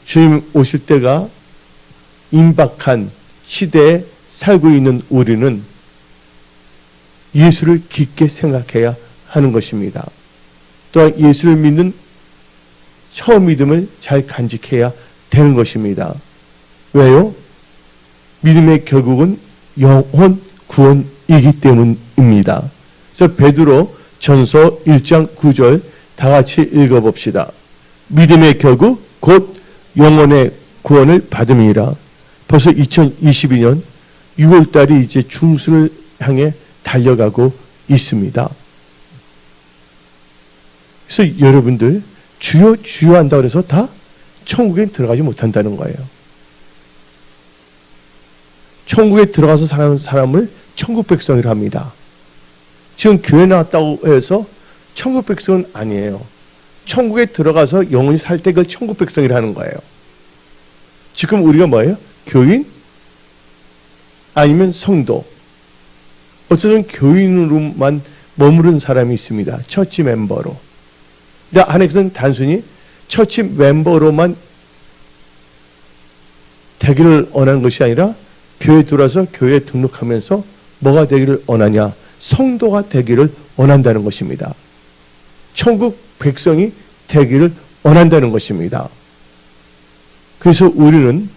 주님 오실 때가 임박한 시대에 살고 있는 우리는 예수를 깊게 생각해야 하는 것입니다. 또한 예수를 믿는 처음 믿음을 잘 간직해야 되는 것입니다. 왜요? 믿음의 결국은 영혼 구원이기 때문입니다. 그래서 베드로 전서 1장 9절 다 같이 읽어봅시다. 믿음의 결국 곧 영혼의 구원을 받음이라. 벌써 2022년 6월달이 이제 중순을 향해 달려가고 있습니다. 그래서 여러분들 주여 주여 한다고 해서 다 천국에 들어가지 못한다는 거예요. 천국에 들어가서 사는 사람을 천국 백성이라 합니다. 지금 교회 나왔다고 해서 천국 백성은 아니에요. 천국에 들어가서 영원히 살 때 그 천국 백성이라 하는 거예요. 지금 우리가 뭐예요? 교인? 아니면 성도? 어쩌면 교인으로만 머무른 사람이 있습니다. 처치 멤버로. 근데 안에서는 단순히 처치 멤버로만 되기를 원하는 것이 아니라 교회에 들어와서 교회에 등록하면서 뭐가 되기를 원하냐? 성도가 되기를 원한다는 것입니다. 천국 백성이 되기를 원한다는 것입니다. 그래서 우리는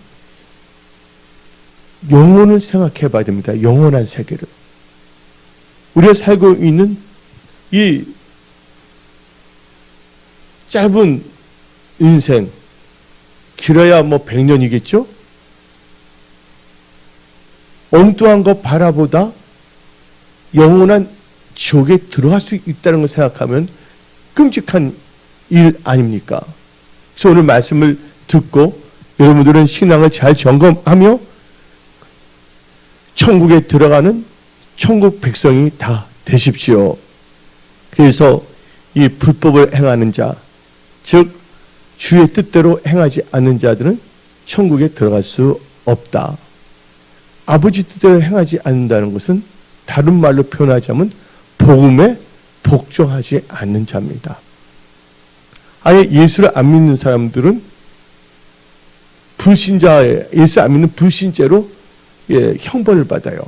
영혼을 생각해 봐야 됩니다. 영원한 세계를. 우리가 살고 있는 이 짧은 인생, 길어야 뭐 100년이겠죠? 엉뚱한 거 바라보다 영원한 지옥에 들어갈 수 있다는 걸 생각하면 끔찍한 일 아닙니까? 그래서 오늘 말씀을 듣고 여러분들은 신앙을 잘 점검하며 천국에 들어가는 천국 백성이 다 되십시오. 그래서 이 불법을 행하는 자, 즉 주의 뜻대로 행하지 않는 자들은 천국에 들어갈 수 없다. 아버지 뜻대로 행하지 않는다는 것은 다른 말로 표현하자면 복음에 복종하지 않는 자입니다. 아예 예수를 안 믿는 사람들은 불신자에 예수 안 믿는 불신죄로 형벌을 받아요.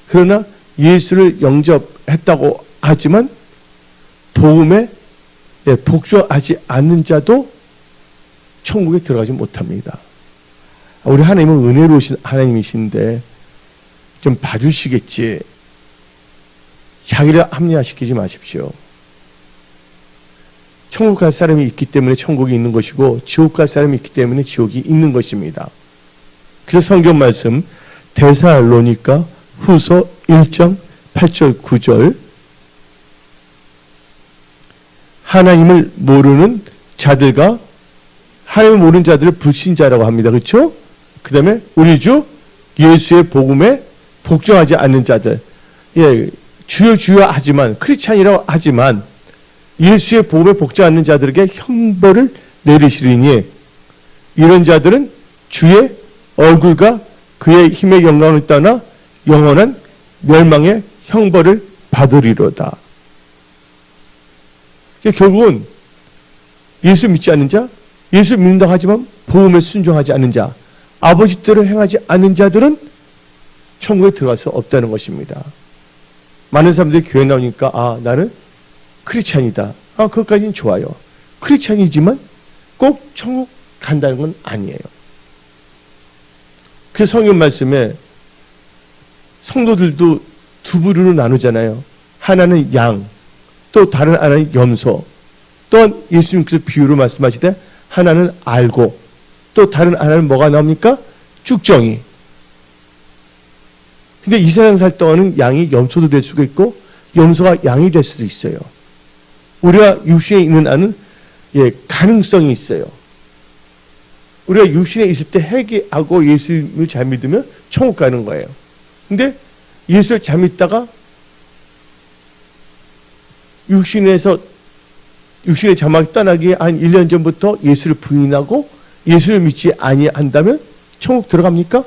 그러나 예수를 영접했다고 하지만 복음에 복종하지 않는 자도 천국에 들어가지 못합니다. 우리 하나님은 은혜로우신 하나님이신데 좀 봐주시겠지. 자기를 합리화시키지 마십시오. 천국 갈 사람이 있기 때문에 천국이 있는 것이고 지옥 갈 사람이 있기 때문에 지옥이 있는 것입니다. 그래서 성경 말씀 데살로니가 후서 1장 8절 9절 하나님을 모르는 자들과 하나님을 모르는 자들을 불신자라고 합니다. 그렇죠? 그 다음에 우리 주 예수의 복음에 복종하지 않는 자들, 주여 주여 하지만 크리스찬이라고 하지만 예수의 복음에 복종하지 않는 자들에게 형벌을 내리시리니 이런 자들은 주의 얼굴과 그의 힘의 영광을 떠나 영원한 멸망의 형벌을 받으리로다. 결국은 예수 믿지 않는 자, 예수 믿는다고 하지만 복음에 순종하지 않는 자, 아버지 뜻대로 행하지 않는 자들은 천국에 들어갈 수 없다는 것입니다. 많은 사람들이 교회 나오니까 나는 크리스찬이다. 그것까지는 좋아요. 크리스찬이지만 꼭 천국 간다는 건 아니에요. 그 성경 말씀에 성도들도 두 부류로 나누잖아요. 하나는 양, 또 다른 하나는 염소. 또한 예수님께서 비유로 말씀하시되 하나는 알고, 또 다른 하나는 뭐가 나옵니까? 쭉정이. 근데 이 세상 살 동안은 양이 염소도 될 수가 있고 염소가 양이 될 수도 있어요. 우리가 육신에 있는 안은 가능성이 있어요. 우리가 육신에 있을 때 회개하고 예수님을 잘 믿으면 천국 가는 거예요. 근데 예수를 잘 믿다가 육신의 자막이 떠나기 한 1년 전부터 예수를 부인하고 예수를 믿지 아니한다면 천국 들어갑니까?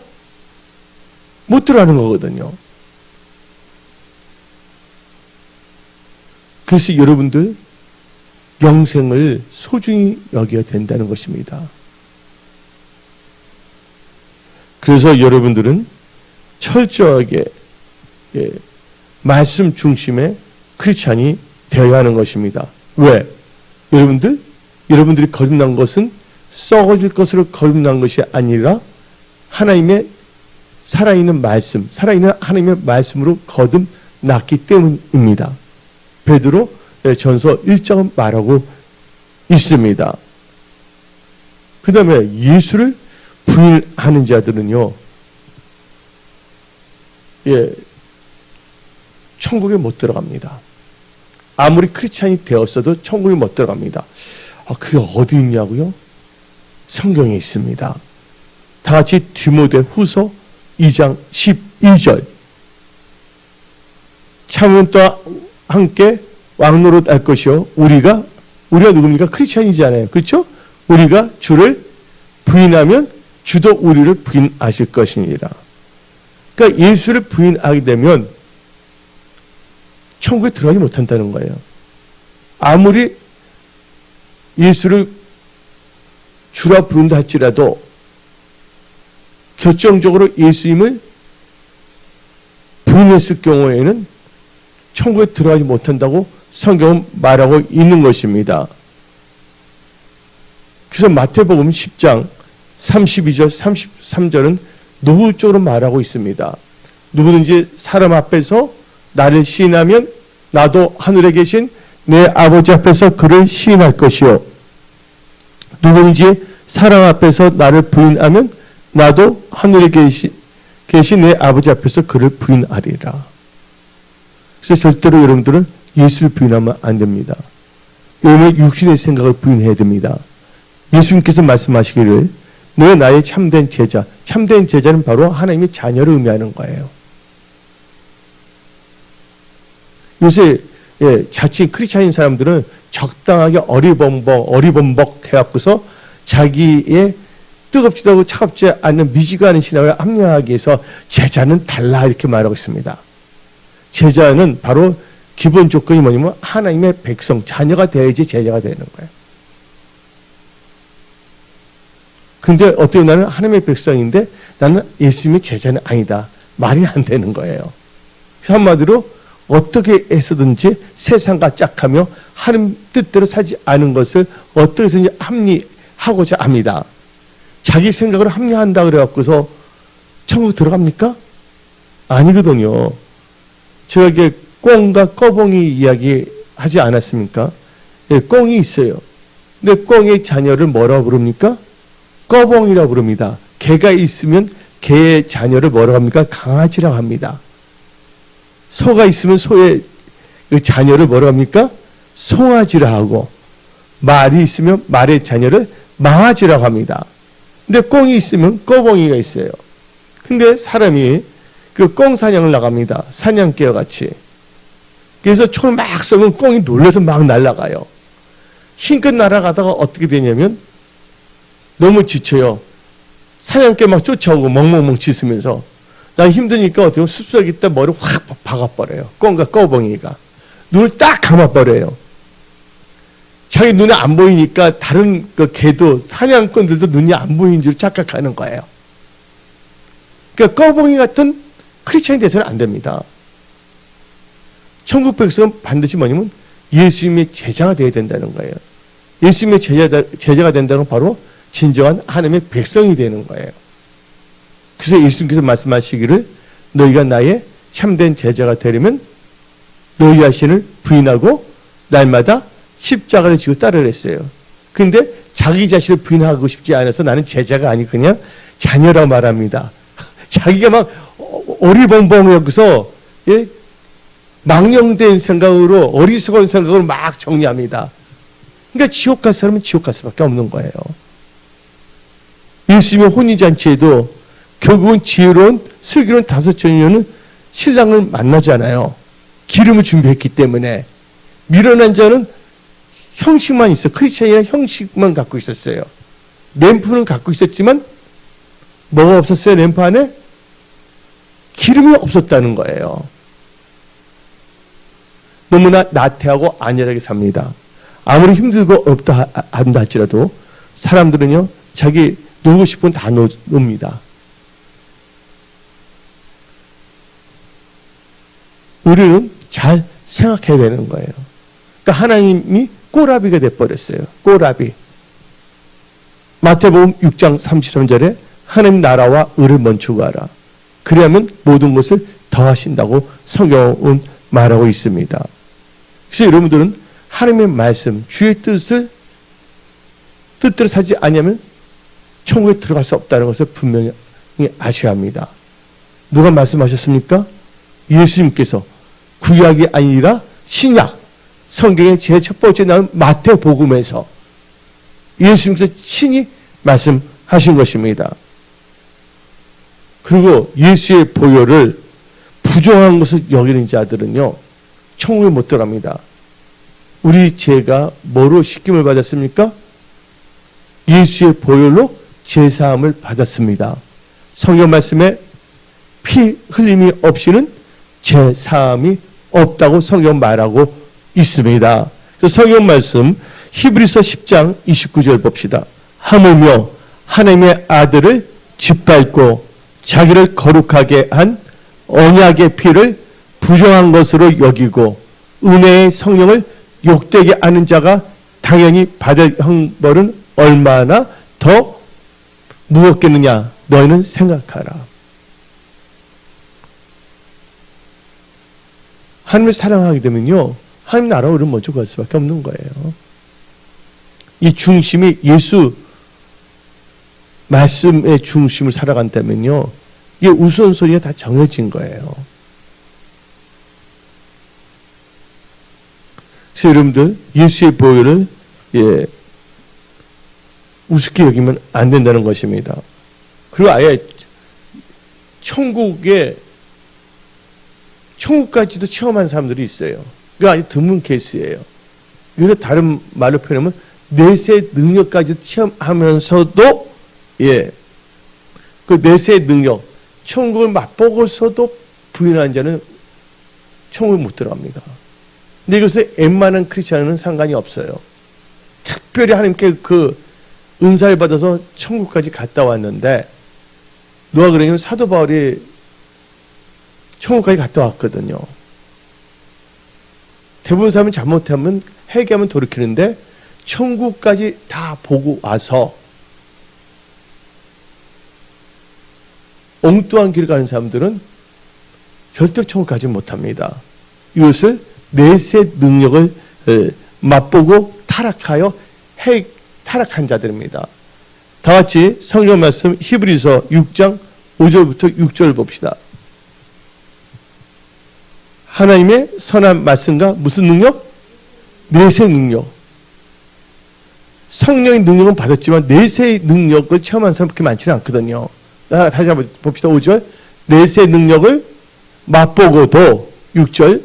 못 들어가는 거거든요. 그래서 여러분들 영생을 소중히 여겨야 된다는 것입니다. 그래서 여러분들은 철저하게 말씀 중심의 크리스찬이 되어야 하는 것입니다. 왜? 여러분들이 거듭난 것은 썩어질 것으로 거듭난 것이 아니라 하나님의 살아있는 말씀, 살아있는 하나님의 말씀으로 거듭났기 때문입니다. 베드로 전서 1장은 말하고 있습니다. 그 다음에 예수를 부인하는 자들은요, 천국에 못 들어갑니다. 아무리 크리스찬이 되었어도 천국에 못 들어갑니다. 그게 어디 있냐고요? 성경에 있습니다. 다 같이 디모데 후서 2장 12절. 참으면 또 함께 왕노릇 할 것이요. 우리가 누굽니까? 크리스찬이잖아요. 그렇죠? 우리가 주를 부인하면 주도 우리를 부인하실 것이니라. 그러니까 예수를 부인하게 되면 천국에 들어가지 못한다는 거예요. 아무리 예수를 주라 부른다 할지라도 결정적으로 예수님을 부인했을 경우에는 천국에 들어가지 못한다고 성경은 말하고 있는 것입니다. 그래서 마태복음 10장 32절 33절은 노골적으로 말하고 있습니다. 누구든지 사람 앞에서 나를 시인하면 나도 하늘에 계신 내 아버지 앞에서 그를 시인할 것이요. 누구든지 사람 앞에서 나를 부인하면 나도 하늘에 계신 내 아버지 앞에서 그를 부인하리라. 그래서 절대로 여러분들은 예수를 부인하면 안 됩니다. 여러분의 육신의 생각을 부인해야 됩니다. 예수님께서 말씀하시기를 너 나의 참된 제자. 참된 제자는 바로 하나님의 자녀를 의미하는 거예요. 요새 자칭 크리스찬인 사람들은 적당하게 어리범벅 해갖고서 자기의 뜨겁지도 않고 차갑지 않는 미지가 않은 신앙을 합리화하기 위해서 제자는 달라 이렇게 말하고 있습니다. 제자는 바로 기본 조건이 뭐냐면 하나님의 백성, 자녀가 돼야지 제자가 되는 거예요. 근데 어떻게 나는 하나님의 백성인데 나는 예수님의 제자는 아니다. 말이 안 되는 거예요. 그래서 한마디로 어떻게 해서든지 세상과 짝하며 하나님 뜻대로 살지 않은 것을 어떻게 해서든지 합리하고자 합니다. 자기 생각으로 합리한다 그래갖고서 천국 들어갑니까? 아니거든요. 제가 이게 꿩과 꺼봉이 이야기 하지 않았습니까? 꿩이 있어요. 근데 꿩의 자녀를 뭐라고 부릅니까? 꺼봉이라고 부릅니다. 개가 있으면 개의 자녀를 뭐라고 합니까? 강아지라고 합니다. 소가 있으면 소의 자녀를 뭐라고 합니까? 송아지라 하고, 말이 있으면 말의 자녀를 망아지라고 합니다. 근데 꿩이 있으면 꺼봉이가 있어요. 근데 사람이 그 꿩 사냥을 나갑니다. 사냥개와 같이. 그래서 총을 막 쏘면 꿩이 놀라서 막 날아가요. 힘껏 날아가다가 어떻게 되냐면 너무 지쳐요. 사냥개 막 쫓아오고 멍멍멍 짖으면서 나 힘드니까 어떻게 보면 숲속에 있다 머리 확 박아버려요. 꿩과 꺼봉이가. 눈을 딱 감아버려요. 자기 눈에 안 보이니까 다른 그 개도 사냥꾼들도 눈이 안 보이는 줄 착각하는 거예요. 그러니까 꺼봉이 같은 크리스찬이 돼서는 안 됩니다. 천국 백성은 반드시 뭐냐면 예수님의 제자가 되어야 된다는 거예요. 예수님의 제자가 된다는 건 바로 진정한 하나님의 백성이 되는 거예요. 그래서 예수님께서 말씀하시기를 너희가 나의 참된 제자가 되려면 너희 자신을 부인하고 날마다 십자가를 지고 따르라 했어요. 근데 자기 자신을 부인하고 싶지 않아서 나는 제자가 아니고 그냥 자녀라고 말합니다. 자기가 막 어리벙벙해서 망령된 생각으로 어리석은 생각으로 막 정리합니다. 그러니까 지옥 갈 사람은 지옥 갈 수밖에 없는 거예요. 예수님의 혼인잔치에도 결국은 지혜로운 슬기로운 5처녀는 신랑을 만나잖아요. 기름을 준비했기 때문에. 미련한 자는 형식만 있어. 크리스찬이란 형식만 갖고 있었어요. 램프는 갖고 있었지만 뭐가 없었어요? 램프 안에? 기름이 없었다는 거예요. 너무나 나태하고 안일하게 삽니다. 아무리 힘들고 없다 한다 할지라도 사람들은요 자기 놀고 싶은 다 놉니다. 우리는 잘 생각해야 되는 거예요. 그러니까 하나님이 꼬라비가 돼버렸어요. 꼬라비. 마태복음 6장 33절에 하나님 나라와 의를 먼저 구하라. 그래야만 모든 것을 더하신다고 성경은 말하고 있습니다. 그래서 여러분들은 하나님의 말씀, 주의 뜻대로 살지 않으면 천국에 들어갈 수 없다는 것을 분명히 아셔야 합니다. 누가 말씀하셨습니까? 예수님께서 구약이 아니라 신약, 성경의 제일 첫 번째 나온 마태복음에서 예수님께서 친히 말씀하신 것입니다. 그리고 예수의 보혈을 부정한 것을 여기는 자들은요, 천국에 못 들어갑니다. 우리 죄가 뭐로 씻김을 받았습니까? 예수의 보혈로 제사함을 받았습니다. 성경 말씀에 피 흘림이 없이는 제사함이 없다고 성경 말하고 있습니다. 성경 말씀 히브리서 10장 29절 봅시다. 하물며 하나님의 아들을 짓밟고 자기를 거룩하게 한 언약의 피를 부정한 것으로 여기고 은혜의 성령을 욕되게 하는 자가 당연히 받을 형벌은 얼마나 더 무겁겠느냐 너희는 생각하라. 하나님을 사랑하게 되면요, 하나님 나라 의를 먼저 구할 수밖에 없는 거예요. 이 중심이 예수 말씀의 중심을 살아간다면요, 이게 우선순위가 다 정해진 거예요. 그래서 여러분들 예수의 보혈을 우습게 여기면 안 된다는 것입니다. 그리고 아예 천국까지도 체험한 사람들이 있어요. 이거 아주 드문 케이스예요. 그래서 다른 말로 표현하면 내세 능력까지 체험하면서도 그 내세의 능력, 천국을 맛보고서도 부인하는 자는 천국에 못 들어갑니다. 근데 이것을 웬만한 크리스찬은 상관이 없어요. 특별히 하나님께 그 은사를 받아서 천국까지 갔다 왔는데, 누가 그러냐면 사도 바울이 천국까지 갔다 왔거든요. 대부분 사람은 잘못하면 회개하면 돌이키는데 천국까지 다 보고 와서 엉뚱한 길을 가는 사람들은 절대로 천국 가지 못합니다. 이것을 내세 능력을 맛보고 타락한 자들입니다. 다 같이 성경 말씀 히브리서 6장 5절부터 6절 봅시다. 하나님의 선한 말씀과 무슨 능력? 내세 능력. 성령의 능력은 받았지만 내세의 능력을 체험한 사람 그렇게 많지는 않거든요. 다시 한번 봅시다. 5절. 내세 능력을 맛보고도 6절.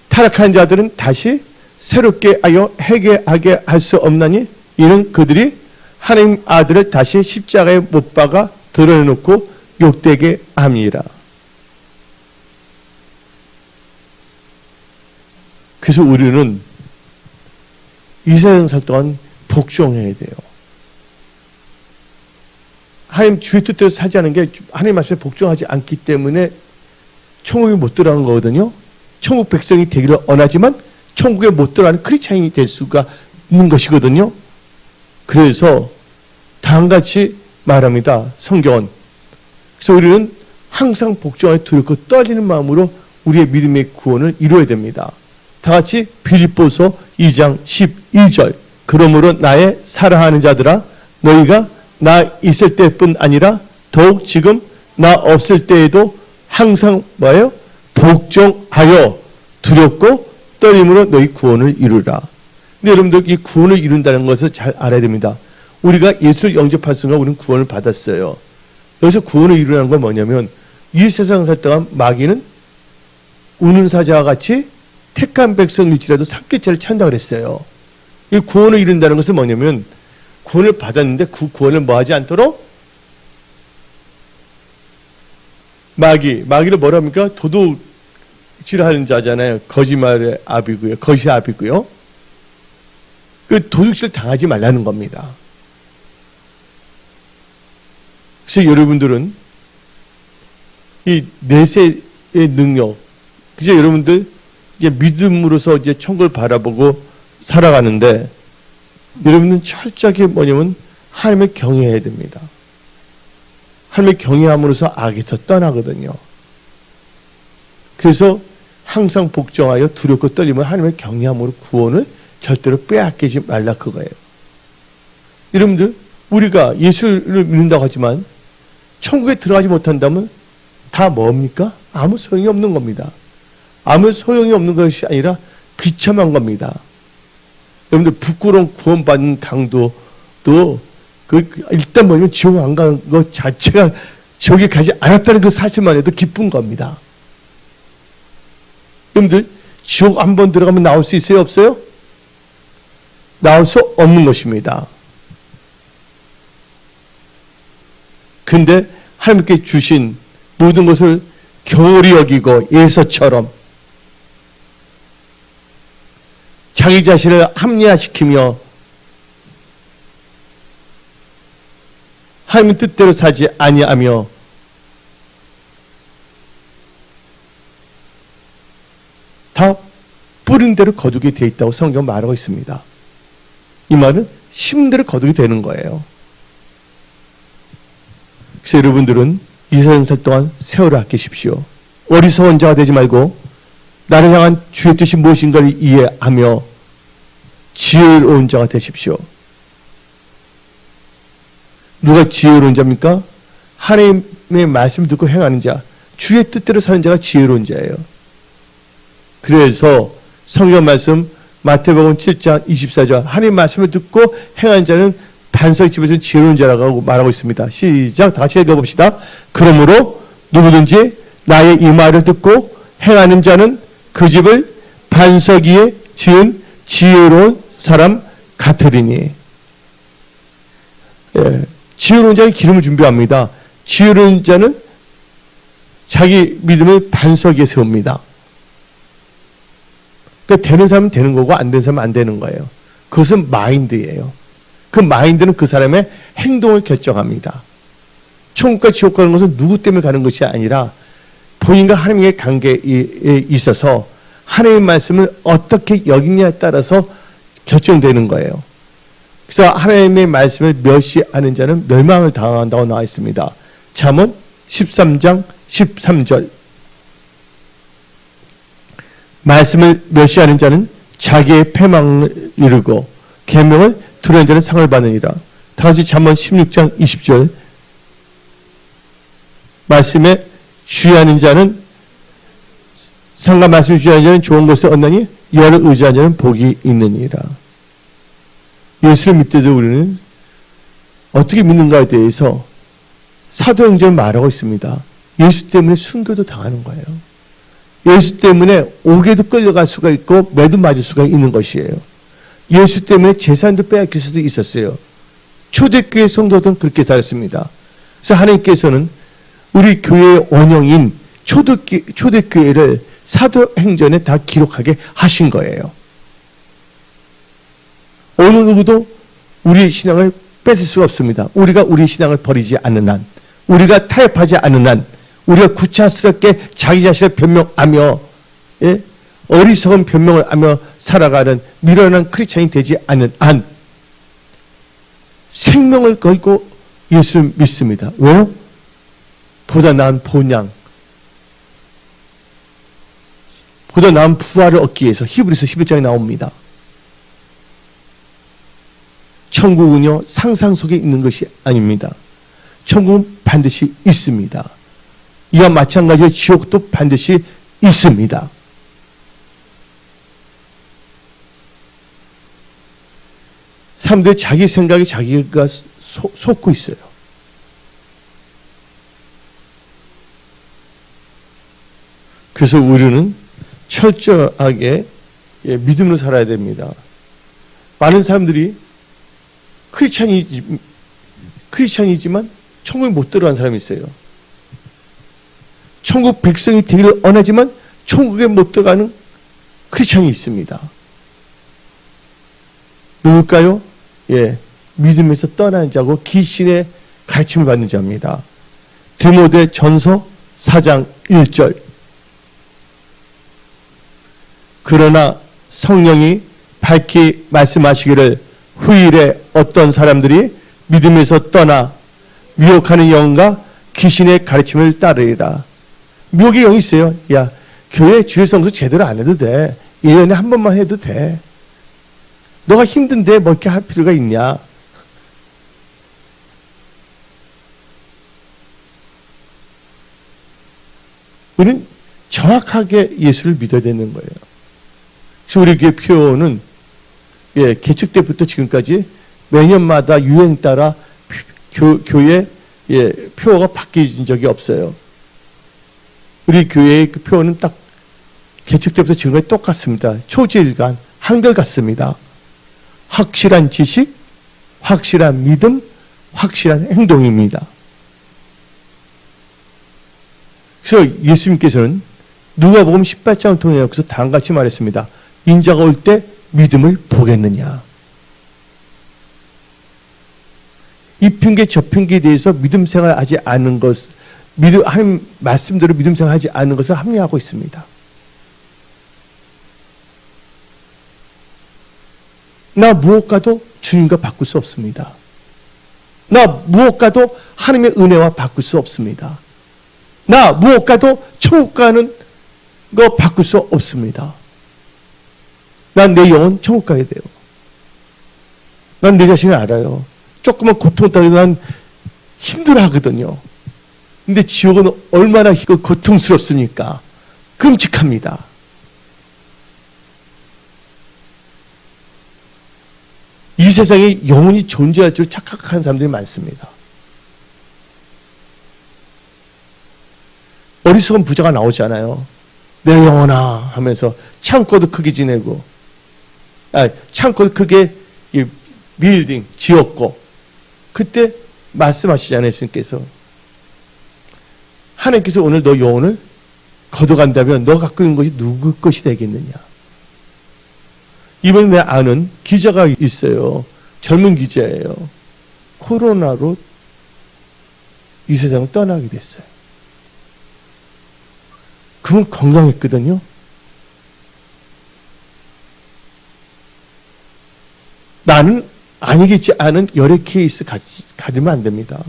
타락한 자들은 다시 새롭게 하여 회개하게 할 수 없나니 이는 그들이 하나님 아들을 다시 십자가에 못 박아 드러내놓고 욕되게 함이라. 그래서 우리는 이 세상 살 동안 복종해야 돼요. 하나님 주의 뜻대로 살지 않은 게 하나님 말씀에 복종하지 않기 때문에 천국에 못 들어가는 거거든요. 천국 백성이 되기를 원하지만 천국에 못 들어가는 크리스찬이 될 수가 있는 것이거든요. 그래서 다음같이 말합니다. 성경은. 그래서 우리는 항상 복종하여 두렵고 떨리는 마음으로 우리의 믿음의 구원을 이루어야 됩니다. 다 같이 빌립보서 2장 12절. 그러므로 나의 사랑하는 자들아, 너희가 나 있을 때뿐 아니라 더욱 지금 나 없을 때에도 항상 뭐예요? 복종하여 두렵고 떨림으로 너희 구원을 이루라. 근데 여러분들 이 구원을 이룬다는 것을 잘 알아야 됩니다. 우리가 예수를 영접할 순간 우리는 구원을 받았어요. 여기서 구원을 이루라는 건 뭐냐면 이 세상 살 동안 마귀는 우는 사자와 같이 택한 백성일지라도 삭개체를 찬다 그랬어요. 이 구원을 이룬다는 것은 뭐냐면 구원을 받았는데 그 구원을 뭐 하지 않도록 마귀를 뭐라 합니까? 도둑질하는 자잖아요. 거짓말의 아비고요. 거짓의 아비고요. 그 도둑질 당하지 말라는 겁니다. 그래서 여러분들은 이 내세의 능력, 그죠? 여러분들 이제 믿음으로서 이제 천국을 바라보고 살아가는데 여러분은 철저하게 뭐냐면 하나님을 경외해야 됩니다. 하나님을 경외함으로써 악에서 떠나거든요. 그래서 항상 복종하여 두렵고 떨리면 하나님의 경외함으로 구원을 절대로 빼앗기지 말라 그거예요. 여러분들 우리가 예수를 믿는다고 하지만 천국에 들어가지 못한다면 다 뭡니까? 아무 소용이 없는 겁니다. 아무 소용이 없는 것이 아니라 비참한 겁니다. 여러분들 부끄러운 구원받은 강도도 일단 뭐냐면 지옥 안 간 것 자체가 지옥에 가지 않았다는 그 사실만 해도 기쁜 겁니다. 여러분들 지옥 한 번 들어가면 나올 수 있어요? 없어요? 나올 수 없는 것입니다. 근데 하나님께 주신 모든 것을 교리 여기고 예서처럼 자기 자신을 합리화시키며 하나님의 뜻대로 사지 아니하며 다 뿌린 대로 거두게 되어 있다고 성경은 말하고 있습니다. 이 말은 심은 대로 거두게 되는 거예요. 그래서 여러분들은 이 세상 살 동안 세월을 아끼십시오. 어리석은 자가 되지 말고 나를 향한 주의 뜻이 무엇인가를 이해하며 지혜로운 자가 되십시오. 누가 지혜로운 자입니까? 하나님의 말씀을 듣고 행하는 자, 주의 뜻대로 사는 자가 지혜로운 자예요. 그래서 성경 말씀 마태복음 7장 24절 하나님의 말씀을 듣고 행하는 자는 반석 집에서는 지혜로운 자라고 말하고 있습니다. 시작, 다 같이 읽어봅시다. 그러므로 누구든지 나의 이 말을 듣고 행하는 자는 그 집을 반석 위에 지은 지혜로운 사람 같으리니. 예, 지혜로운 자는 기름을 준비합니다. 지혜로운 자는 자기 믿음을 반석 위에 세웁니다. 그러니까 되는 사람은 되는 거고 안 되는 사람은 안 되는 거예요. 그것은 마인드예요. 그 마인드는 그 사람의 행동을 결정합니다. 천국과 지옥 가는 것은 누구 때문에 가는 것이 아니라 본인과 하나님의 관계에 있어서 하나님의 말씀을 어떻게 여기냐에 따라서 결정되는 거예요. 그래서 하나님의 말씀을 멸시하는 자는 멸망을 당한다고 나와 있습니다. 잠언 13장 13절. 말씀을 멸시하는 자는 자기의 패망을 이루고 계명을 두려운 자는 상을 받느니라. 다같이 잠언 16장 20절. 말씀에 주의하는 자는 상과 말씀을 주의하는 자는 좋은 것을 얻나니 여를 의지하는 자는 복이 있느니라. 예수를 믿을 때 우리는 어떻게 믿는가에 대해서 사도행전을 말하고 있습니다. 예수 때문에 순교도 당하는 거예요. 예수 때문에 옥에도 끌려갈 수가 있고 매도 맞을 수가 있는 것이에요. 예수 때문에 재산도 빼앗길 수도 있었어요. 초대교회 성도들은 그렇게 살았습니다. 그래서 하나님께서는 우리 교회의 원형인 초대교회를 사도행전에 다 기록하게 하신 거예요. 어느 누구도 우리의 신앙을 뺏을 수가 없습니다. 우리가 우리의 신앙을 버리지 않는 한, 우리가 타협하지 않는 한, 우리가 구차스럽게 자기 자신을 변명하며 어리석은 변명을 하며 살아가는 미련한 크리스찬이 되지 않는 한 생명을 걸고 예수를 믿습니다. 왜요? 보다 나은 본향, 보다 나은 부활을 얻기 위해서 히브리서 11장에 나옵니다. 천국은요 상상 속에 있는 것이 아닙니다. 천국은 반드시 있습니다. 이와 마찬가지로 지옥도 반드시 있습니다. 사람들이 자기 생각에 자기가 속고 있어요. 그래서 우리는 철저하게 믿음으로 살아야 됩니다. 많은 사람들이 크리스찬이지만 천국에 못 들어간 사람이 있어요. 천국 백성이 되기를 원하지만 천국에 못 들어가는 크리스찬이 있습니다. 누굴까요? 믿음에서 떠난 자고 귀신의 가르침을 받는 자입니다. 디모데 전서 4장 1절. 그러나 성령이 밝히 말씀하시기를 후일에 어떤 사람들이 믿음에서 떠나 미혹하는 영과 귀신의 가르침을 따르리라. 미혹의 영이 있어요. 야, 교회 주일 성수 제대로 안 해도 돼. 1년에 한 번만 해도 돼. 너가 힘든데 뭐 이렇게 할 필요가 있냐. 우리는 정확하게 예수를 믿어야 되는 거예요. 그래서 우리 교회 표어는 개척 때부터 지금까지 매년마다 유행 따라 교회 표어가 바뀐 적이 없어요. 우리 교회의 그 표어는 딱 개척 때부터 지금까지 똑같습니다. 초지일관 한결같습니다. 확실한 지식, 확실한 믿음, 확실한 행동입니다. 그래서 예수님께서는 누가복음 18장을 통해 여기서 다음같이 말했습니다. 인자가 올 때 믿음을 보겠느냐. 이 핑계 저 핑계에 대해서 믿음 생활하지 않은 것, 하나님 말씀대로 믿음 생활하지 않은 것을 합리화하고 있습니다. 나 무엇과도 주님과 바꿀 수 없습니다. 나 무엇과도 하나님의 은혜와 바꿀 수 없습니다. 나 무엇과도 천국 가는 거 바꿀 수 없습니다. 난 내 영혼 천국 가야 돼요. 난 내 자신을 알아요. 조금만 고통 따위도 난 힘들어 하거든요. 근데 지옥은 얼마나 고통스럽습니까? 끔찍합니다. 이 세상에 영혼이 존재할 줄 착각하는 사람들이 많습니다. 어리석은 부자가 나오잖아요. 내 영혼아 하면서 창고도 크게 지내고, 창고도 크게 빌딩 지었고, 그때 말씀하시잖아요. 예수님께서. 하나님께서 오늘 너 영혼을 걷어간다면 너 갖고 있는 것이 누구 것이 되겠느냐. 이번에 내 아는 기자가 있어요. 젊은 기자예요. 코로나로 이 세상을 떠나게 됐어요. 그분 건강했거든요. 나는 아니겠지 않은 여러 케이스 가지면 안 됩니다.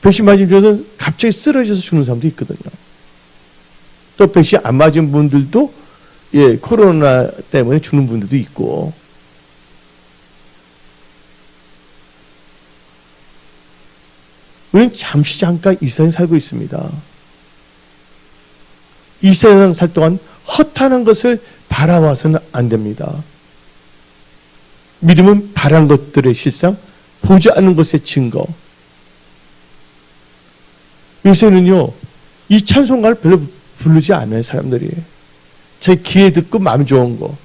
백신 맞으면서 갑자기 쓰러져서 죽는 사람도 있거든요. 또 백신 안 맞은 분들도 코로나 때문에 죽는 분들도 있고. 우리는 잠깐 이 세상에 살고 있습니다. 이 세상 살 동안 허탄한 것을 바라와서는 안 됩니다. 믿음은 바란 것들의 실상, 보지 않는 것의 증거. 요새는요, 이 찬송가를 별로 부르지 않아요, 사람들이. 제 귀에 듣고 마음 좋은 거.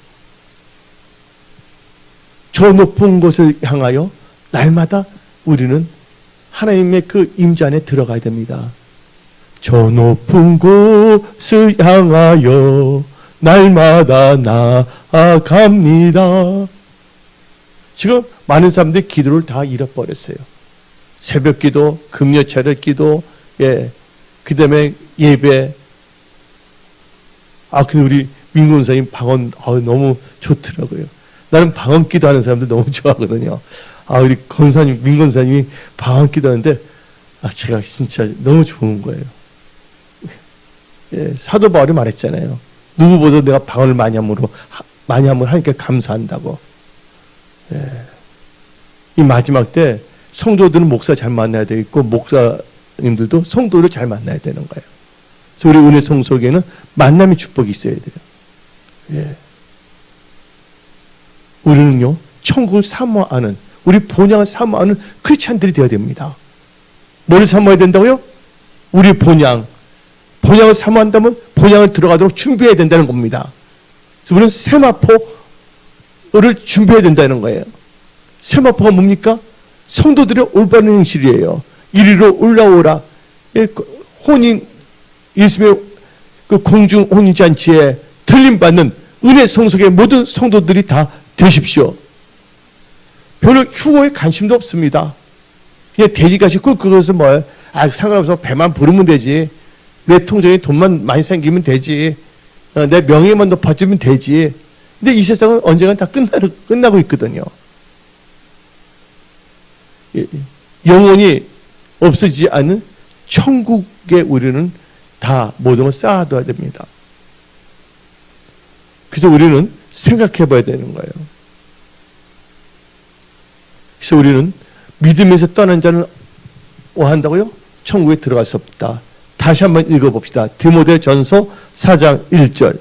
저 높은 곳을 향하여 날마다 우리는 하나님의 그 임재 안에 들어가야 됩니다. 저 높은 곳을 향하여 날마다 나아갑니다. 지금 많은 사람들이 기도를 다 잃어버렸어요. 새벽 기도, 금요 차례 기도, 그 다음에 예배. 근데 우리 민권사님 방언 너무 좋더라고요. 나는 방언 기도하는 사람들 너무 좋아하거든요. 우리 권사님, 민권사님이 방언 기도하는데, 제가 진짜 너무 좋은 거예요. 사도 바울이 말했잖아요. 누구보다 내가 방언을 많이 하면 하니까 감사한다고. 이 마지막 때 성도들은 목사 잘 만나야 되겠고, 목사님들도 성도를 잘 만나야 되는 거예요. 그래서 우리 은혜 성속에는 만남의 축복이 있어야 돼요. 우리는요, 천국을 사모하는, 우리 본향을 사모하는 크리스찬들이 되어야 됩니다. 뭐를 사모해야 된다고요? 우리 본향을 사모한다면 본향을 들어가도록 준비해야 된다는 겁니다. 그래서 우리는 세마포를 준비해야 된다는 거예요. 세마포가 뭡니까? 성도들의 올바른 행실이에요. 이리로 올라오라. 예수님의 그 공중 혼인잔치에 들림받는 은혜 성속의 모든 성도들이 다 되십시오. 별로 휴고에 관심도 없습니다. 그냥 돼지같이 그것은 뭐예요? 상관없어. 배만 부르면 되지. 내 통장에 돈만 많이 생기면 되지. 내 명예만 높아지면 되지. 근데 이 세상은 언젠가 다 끝나고 있거든요. 영원히 없어지지 않은 천국에 우리는 다 모든 걸 쌓아둬야 됩니다. 그래서 우리는 생각해 봐야 되는 거예요. 그래서 우리는 믿음에서 떠난 자는 뭐 한다고요? 천국에 들어갈 수 없다. 다시 한번 읽어봅시다. 디모데전서 4장 1절.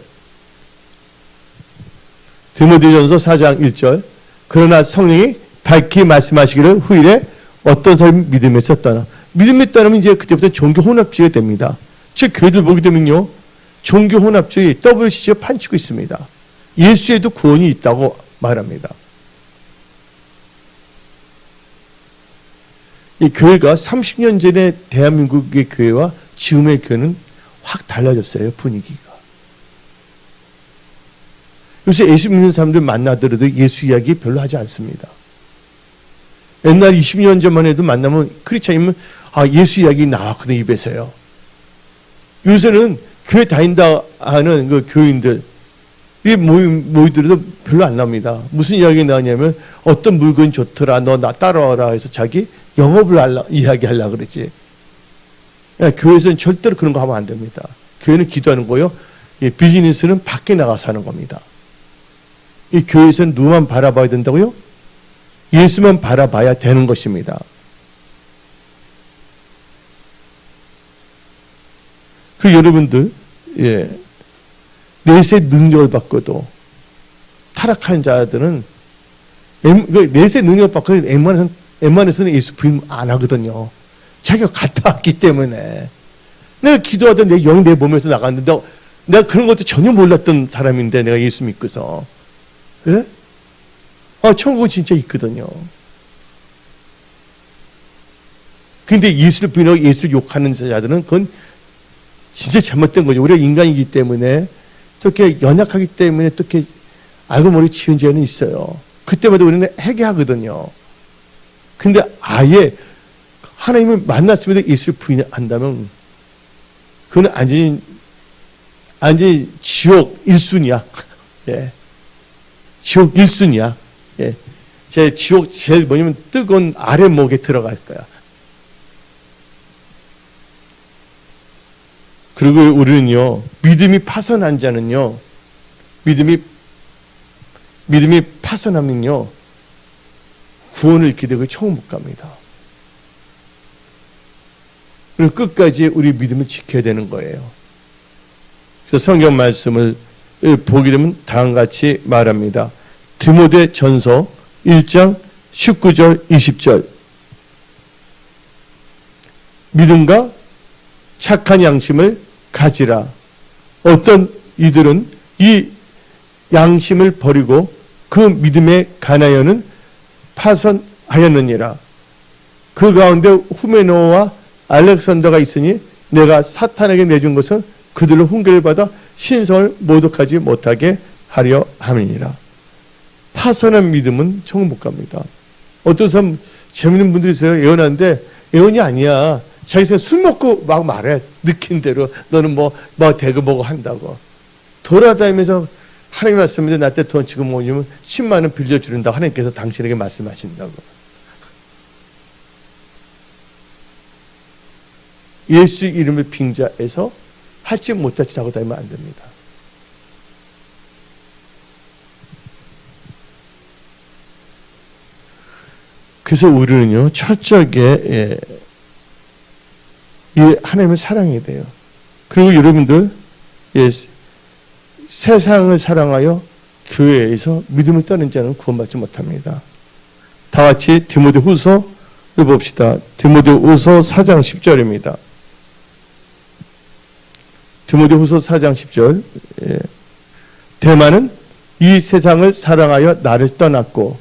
디모데전서 4장 1절. 그러나 성령이 밝히 말씀하시기를 후일에 어떤 사람이 믿음에서 떠나. 믿음에 떠나면 이제 그때부터 종교 혼합주의가 됩니다. 즉 교회들 보게 되면요, 종교 혼합주의 WCG가 판치고 있습니다. 예수에도 구원이 있다고 말합니다. 이 교회가 30년 전에 대한민국의 교회와 지금의 교회는 확 달라졌어요, 분위기가. 요새 예수 믿는 사람들 만나더라도 예수 이야기 별로 하지 않습니다. 옛날 20년 전만 해도 만나면 크리스찬이면 예수 이야기 나왔거든, 입에서요. 요새는 교회 다닌다 하는 그 교인들 이 모이더라도 별로 안 나옵니다. 무슨 이야기 나오냐면 어떤 물건이 좋더라, 너 나 따라와라 해서 자기 영업을 이야기하려고 그러지. 교회에서는 절대로 그런 거 하면 안 됩니다. 교회는 기도하는 거요. 비즈니스는 밖에 나가서 하는 겁니다. 이 교회에서는 누구만 바라봐야 된다고요? 예수만 바라봐야 되는 것입니다. 그 여러분들, 넷의 능력을 받고도 타락한 자들은 넷의 능력을 받고 웬만해서는 예수 부인 안 하거든요. 자기가 갔다 왔기 때문에. 내가 기도하던 내 영이 내 몸에서 나갔는데 내가 그런 것도 전혀 몰랐던 사람인데 내가 예수 믿고서. 예? 천국은 진짜 있거든요. 근데 예수를 부인하고 예수를 욕하는 자들은 그건 진짜 잘못된 거죠. 우리가 인간이기 때문에 또 이렇게 연약하기 때문에 또 이렇게 알고 모르게 지은 죄는 있어요. 그때마다 우리는 회개하거든요. 근데 아예 하나님을 만났음에도 예수를 부인한다면 그건 완전히 지옥 1순위야. 예. 지옥 1순위야. 예. 제 지옥 제일 뭐냐면 뜨거운 아랫목에 들어갈 거야. 그리고 우리는요, 믿음이 파선한 자는요, 믿음이 파선하면요, 구원을 잃게 되고 천국 못 갑니다. 그리고 끝까지 우리 믿음을 지켜야 되는 거예요. 그래서 성경 말씀을 보게 되면 다음과 같이 말합니다. 디모데전서 1장 19절 20절. 믿음과 착한 양심을 가지라. 어떤 이들은 이 양심을 버리고 그 믿음에 관하여는 파선하였느니라. 그 가운데 후메노와 알렉산더가 있으니 내가 사탄에게 내준 것은 그들로 훈계를 받아 신성을 모독하지 못하게 하려 함이니라. 파선한 믿음은 천국 못 갑니다. 어떤 사람 재밌는 분들이 있어요. 예언하는데 예언이 아니야. 자기 술 먹고 막 말해. 느낀 대로 너는 뭐 대거 보고 한다고. 돌아다니면서 하나님 말씀인데 나한테 돈 지금 뭐냐면 10만 원 빌려주는다고 하나님께서 당신에게 말씀하신다고. 예수 이름을 빙자해서 할지 못할지 하고 다니면 안 됩니다. 그래서 우리는요, 철저하게 이 하나님을 사랑해야 돼요. 그리고 여러분들, 세상을 사랑하여 교회에서 믿음을 떠는 자는 구원받지 못합니다. 다 같이 디모데후서를 봅시다. 디모데후서 4장 10절입니다. 디모데후서 4장 10절. 대만은 이 세상을 사랑하여 나를 떠났고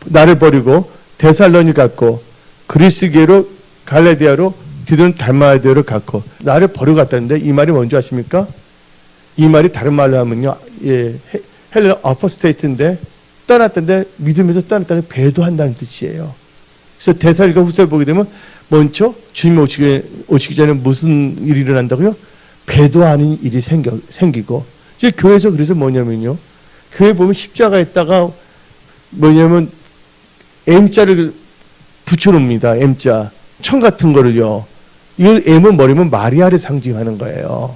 나를 버리고 데살로니 갔고 그리스계로 갈라디아로 뒤들은 달마디아로 갔고 나를 버리고 갔다는데 이 말이 뭔지 아십니까? 이 말이 다른 말로 하면요, 헬레나 어퍼스테이트인데 떠났던데 믿음에서 떠났다는 배도한다는 뜻이에요. 그래서 데살로니가 후서를 보게 되면 먼저 주님이 오시기 전에 무슨 일이 일어난다고요? 배도하는 일이 생기고 이제 교회에서 그래서 뭐냐면요. 교회 보면 십자가에다가 뭐냐면 M자를 붙여놓습니다. M자. 청 같은 거를요. 이 M은 뭐냐면 마리아를 상징하는 거예요.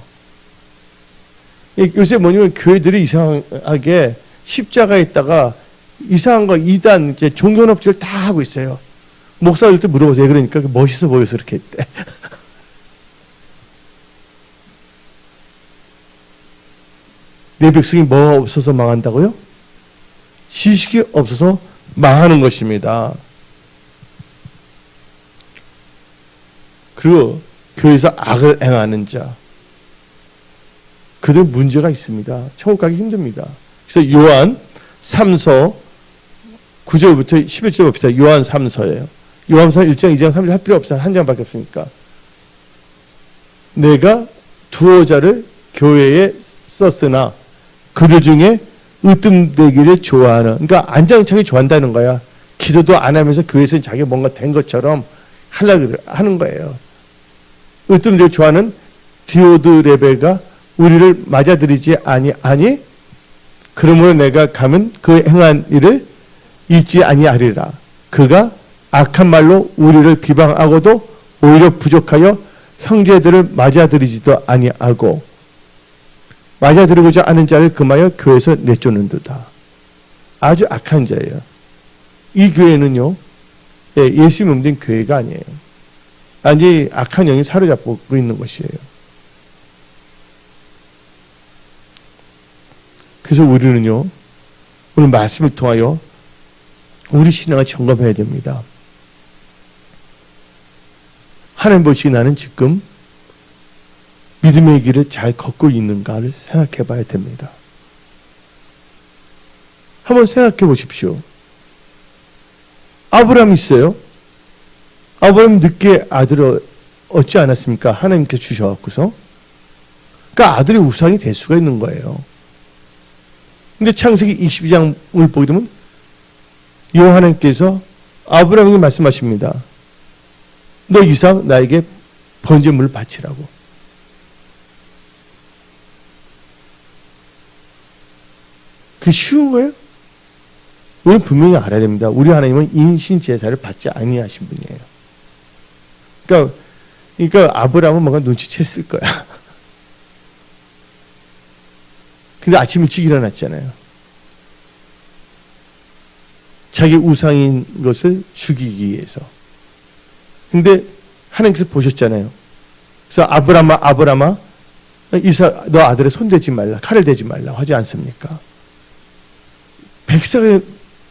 요새 뭐냐면 교회들이 이상하게 십자가에다가 이상한 거 이단 이제 종교업체를 다 하고 있어요. 목사들도 물어보세요. 그러니까 멋있어 보여서 이렇게 했대. 내 백성이 뭐가 없어서 망한다고요? 지식이 없어서 망하는 것입니다. 그리고 교회에서 악을 행하는 자, 그들 문제가 있습니다. 천국 가기 힘듭니다. 그래서 요한 3서 9절부터 11절 봅시다. 요한 3서예요. 요한서 1장, 2장, 3장 할 필요 없어요. 한 장밖에 없으니까. 내가 두어 자를 교회에 썼으나 그들 중에 으뜸되기를 좋아하는, 그러니까 안장차게 좋아한다는 거야. 기도도 안 하면서 교회에서 자기가 뭔가 된 것처럼 하려고 하는 거예요. 으뜸되기를 좋아하는 디오드레베가 우리를 맞아들이지 아니 그러므로 내가 가면 그 행한 일을 잊지 아니하리라. 그가 악한 말로 우리를 비방하고도 오히려 부족하여 형제들을 맞아들이지도 아니하고 맞아들이고자 하는 자를 금하여 교회에서 내쫓는도다. 아주 악한 자예요. 이 교회는요, 예수 믿는 교회가 아니에요. 아니 악한 영이 사로잡고 있는 것이에요. 그래서 우리는요, 오늘 말씀을 통하여 우리 신앙을 점검해야 됩니다. 하나님 보시기 나는 지금 믿음의 길을 잘 걷고 있는가를 생각해 봐야 됩니다. 한번 생각해 보십시오. 아브라함이 있어요. 아브라함 늦게 아들을 얻지 않았습니까? 하나님께 주셔갖고서. 그러니까 아들이 우상이 될 수가 있는 거예요. 근데 창세기 22장을 보게 되면 하나님께서 아브라함에게 말씀하십니다. 너 이삭 나에게 번제물을 바치라고. 그게 쉬운 거예요? 우리는 분명히 알아야 됩니다. 우리 하나님은 인신 제사를 받지 아니하신 분이에요. 그러니까 아브라함은 뭔가 눈치챘을 거야. 근데 아침 일찍 일어났잖아요. 자기 우상인 것을 죽이기 위해서. 근데 하나님께서 보셨잖아요. 그래서 아브라함아, 이삭 너 아들의 손대지 말라, 칼을 대지 말라 하지 않습니까? 백성에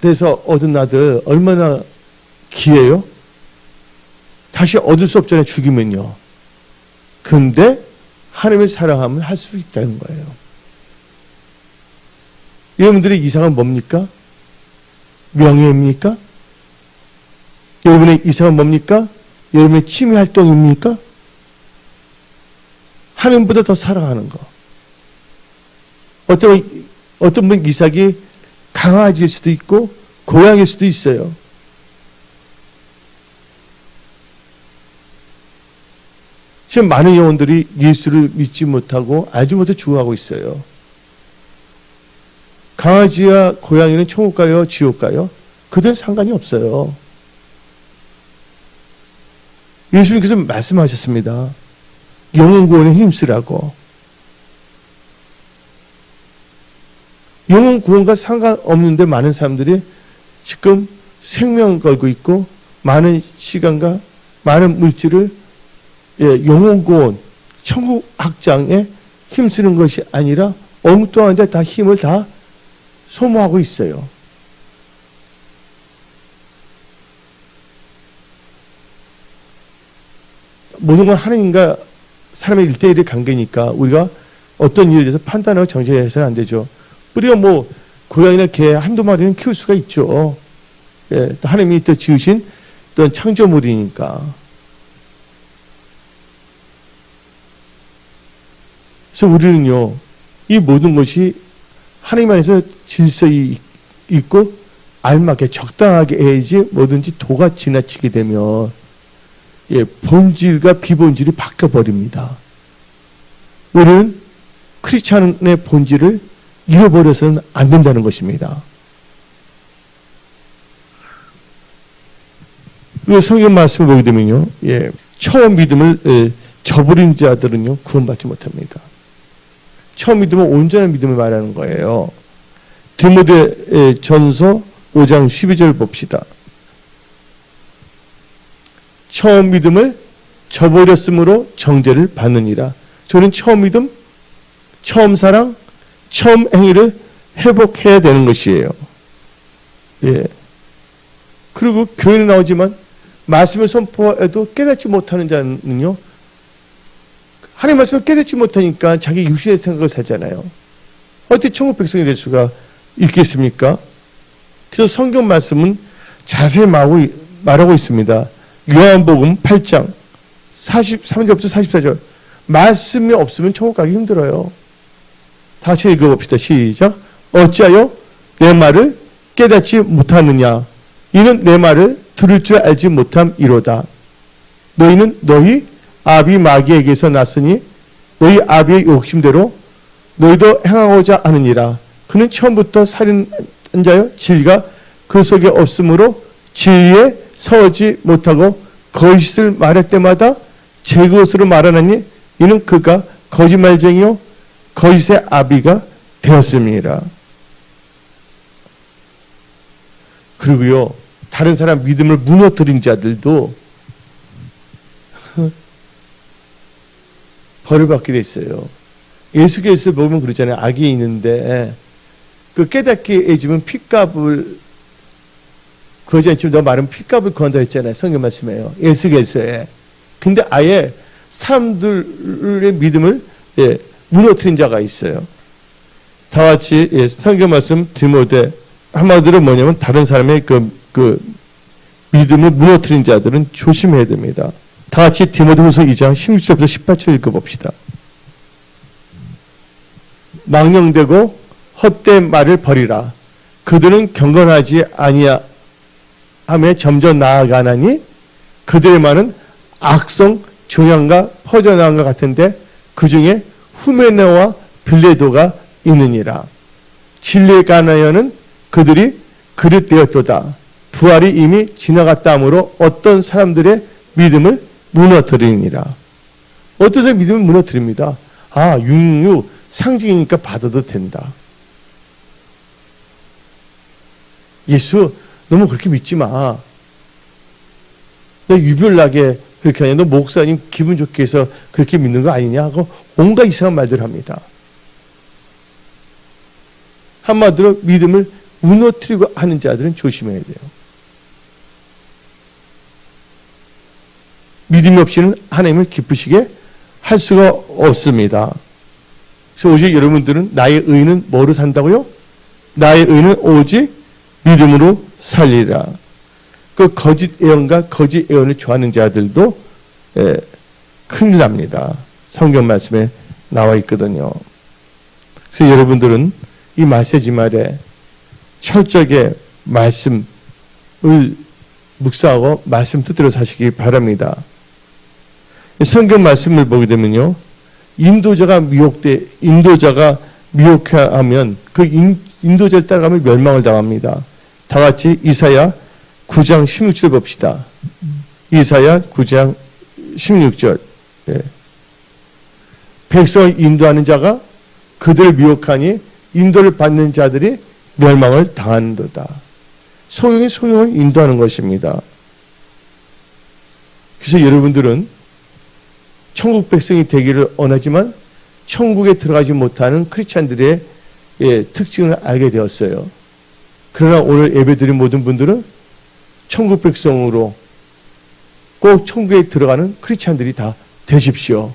대해서 얻은 아들 얼마나 귀해요? 다시 얻을 수 없잖아요. 죽이면요. 근데 하나님을 사랑하면 할 수 있다는 거예요. 여러분들의 이상은 뭡니까? 명예입니까? 여러분의 이상은 뭡니까? 여러분의 취미 활동입니까? 하나님보다 더 사랑하는 거. 어떤 분 이삭이 강아지일 수도 있고 고양이일 수도 있어요. 지금 많은 영혼들이 예수를 믿지 못하고 알지 못해 죽어가고 있어요. 강아지와 고양이는 천국 가요? 지옥 가요? 그들은 상관이 없어요. 예수님께서 말씀하셨습니다. 영혼 구원에 힘쓰라고. 영혼 구원과 상관없는데 많은 사람들이 지금 생명 걸고 있고 많은 시간과 많은 물질을 영혼 구원, 천국 확장에 힘쓰는 것이 아니라 엉뚱한 데 다 힘을 다 소모하고 있어요. 모든 건 하나님과 사람의 1대1의 관계니까 우리가 어떤 일에 대해서 판단하고 정죄해서는 안 되죠. 우리가 뭐 고양이나 개 한두 마리는 키울 수가 있죠. 또 하나님이 또 지으신 또 창조물이니까. 그래서 우리는요, 이 모든 것이 하나님 안에서 질서이 있고 알맞게 적당하게 해야지 뭐든지 도가 지나치게 되면 본질과 비본질이 바뀌어버립니다. 우리는 크리스찬의 본질을 잃어버려서는 안 된다는 것입니다. 그리고 성경 말씀을 보게 되면요, 처음 믿음을 저버린 자들은요 구원받지 못합니다. 처음 믿음은 온전한 믿음을 말하는 거예요. 디모데 전서 5장 12절 봅시다. 처음 믿음을 저버렸으므로 정죄를 받느니라. 저는 처음 믿음, 처음 사랑, 처음 행위를 회복해야 되는 것이에요. 그리고 교회는 나오지만 말씀을 선포해도 깨닫지 못하는 자는요, 하나님 말씀을 깨닫지 못하니까 자기 육신의 생각을 살잖아요. 어떻게 천국 백성이 될 수가 있겠습니까? 그래서 성경 말씀은 자세히 말하고 있습니다. 요한복음 8장 43절부터 44절. 말씀이 없으면 천국 가기 힘들어요. 다시 읽어봅시다. 시작. 어찌하여 내 말을 깨닫지 못하느냐? 이는 내 말을 들을 줄 알지 못함이로다. 너희는 너희 아비 마귀에게서 났으니 너희 아비의 욕심대로 너희도 행하고자 하느니라. 그는 처음부터 살인한 자요 진리가 그 속에 없으므로 진리에 서지 못하고 거짓을 말할 때마다 제 것으로 말하나니 이는 그가 거짓말쟁이요 거짓의 아비가 되었습니다. 그리고요, 다른 사람 믿음을 무너뜨린 자들도 벌을 받게 돼 있어요. 예수께서 보면 그러잖아요. 악이 있는데 그 깨닫게 해주면 핏값을 구하지 않지만 너 말은 핏값을 구한다 했잖아요. 성경 말씀에요. 예수께서에. 근데 아예 사람들의 믿음을 무너뜨린 자가 있어요. 다 같이 성경 말씀 디모데, 한마디로 뭐냐면 다른 사람의 그 믿음을 무너뜨린 자들은 조심해야 됩니다. 다 같이 디모데후서 2장 16절부터 18절 읽어봅시다. 망령되고 헛된 말을 버리라. 그들은 경건하지 아니하며 점점 나아가나니 그들의 말은 악성 종양과 퍼져나간 것 같은데 그 중에 후메네와 빌레도가 있느니라. 진리에 관하여는 그들이 그릇되었도다. 부활이 이미 지나갔다 하므로 어떤 사람들의 믿음을 무너뜨리니라. 어떤 사람의 믿음을 무너뜨립니다. 아, 육류 상징이니까 받아도 된다. 예수 너무 그렇게 믿지 마. 너 유별나게 그렇게 하냐. 너 목사님 기분 좋게 해서 그렇게 믿는 거 아니냐 하고 온갖 이상한 말들을 합니다. 한마디로 믿음을 무너뜨리고 하는 자들은 조심해야 돼요. 믿음이 없이는 하나님을 기쁘시게 할 수가 없습니다. 그래서 오직 여러분들은 나의 의는 뭐로 산다고요? 나의 의는 오직 믿음으로 살리라. 그 거짓 예언과 거짓 예언을 좋아하는 자들도 큰일 납니다. 성경 말씀에 나와 있거든요. 그래서 여러분들은 이 메시지 말에 철저하게 말씀을 묵상하고 말씀 뜻대로 사시기 바랍니다. 성경 말씀을 보게 되면요, 인도자가 미혹하면 그 인도자를 따라가면 멸망을 당합니다. 다 같이 이사야 9장 16절 봅시다. 이사야 9장 16절. 백성을 인도하는 자가 그들을 미혹하니 인도를 받는 자들이 멸망을 당하는도다. 소경을 인도하는 것입니다. 그래서 여러분들은 천국 백성이 되기를 원하지만 천국에 들어가지 못하는 크리스찬들의 특징을 알게 되었어요. 그러나 오늘 예배드린 모든 분들은 천국 백성으로 꼭 천국에 들어가는 크리스찬들이 다 되십시오.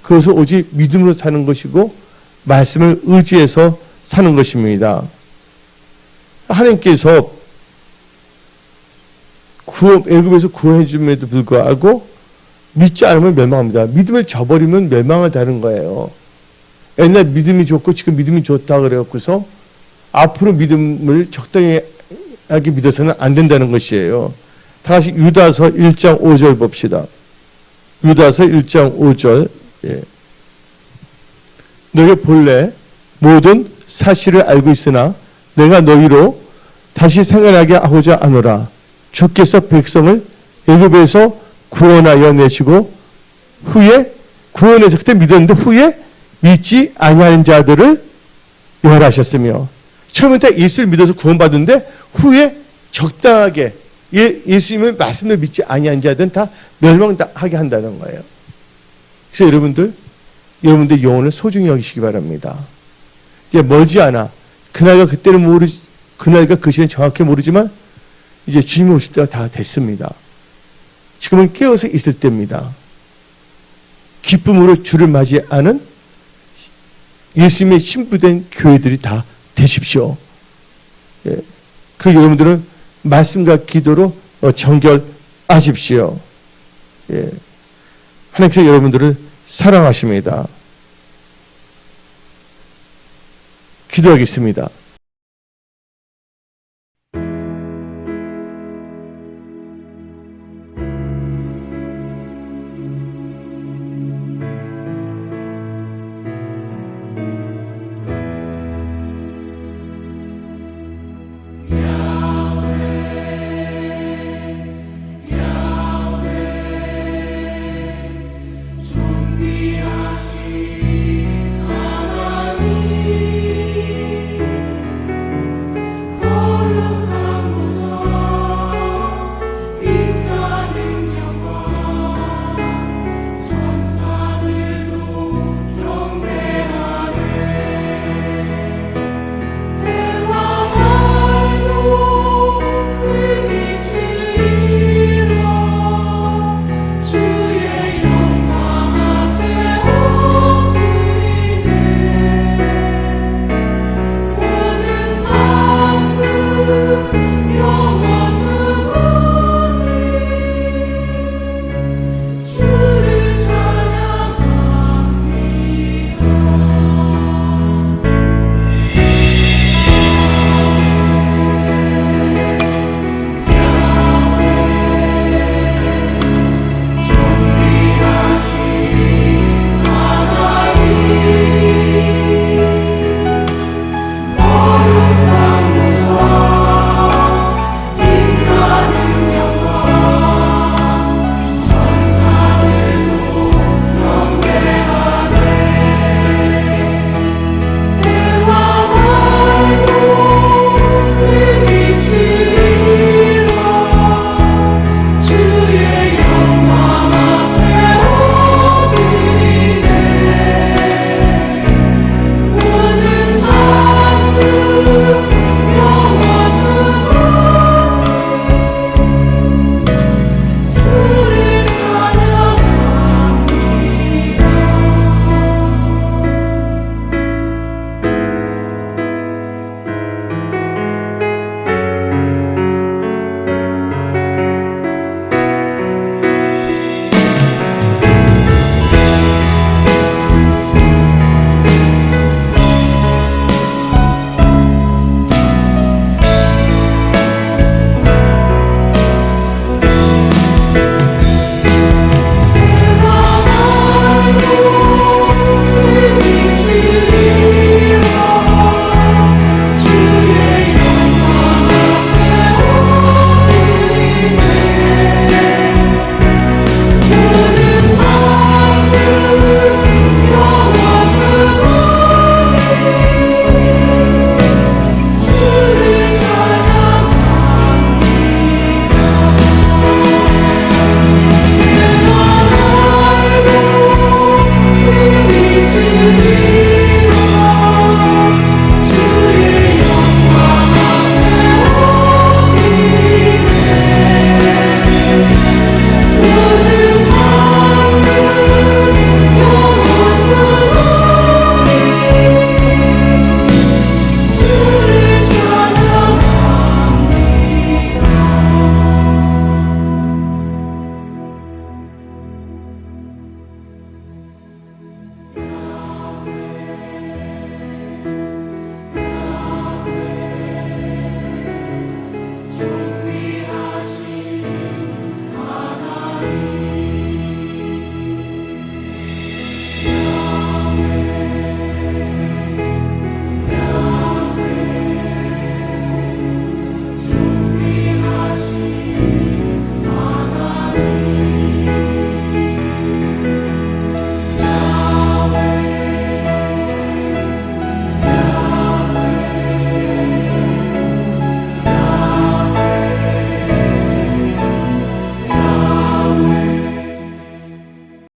그것을 오직 믿음으로 사는 것이고 말씀을 의지해서 사는 것입니다. 하나님께서 애굽에서 구원해 줌에도 불구하고 믿지 않으면 멸망합니다. 믿음을 저버리면 멸망을 다는 거예요. 옛날 믿음이 좋고 지금 믿음이 좋다 그래갖고서 앞으로 믿음을 적당히 하게 믿어서는 안 된다는 것이에요. 다시 유다서 1장 5절 봅시다. 유다서 1장 5절. 너희 본래 모든 사실을 알고 있으나 내가 너희로 다시 생각나게 하고자 하노라. 주께서 백성을 애굽에서 구원하여 내시고 후에 구원해서 그때 믿었는데 후에 믿지 아니하는 자들을 멸하셨으며, 처음부터 예수를 믿어서 구원받은데 후에 적당하게 예수님의 말씀을 믿지 아니한 자들은 다 멸망하게 한다는 거예요. 그래서 여러분들 영혼을 소중히 여기시기 바랍니다. 이제 머지않아 그날과 그때는 그날과 그 시는 정확히 모르지만 이제 주님이 오실 때가 다 됐습니다. 지금은 깨어서 있을 때입니다. 기쁨으로 주를 맞이하는 예수님의 신부된 교회들이 다 되십시오. 예. 그리고 여러분들은 말씀과 기도로 정결하십시오. 예. 하나님께서 여러분들을 사랑하십니다. 기도하겠습니다.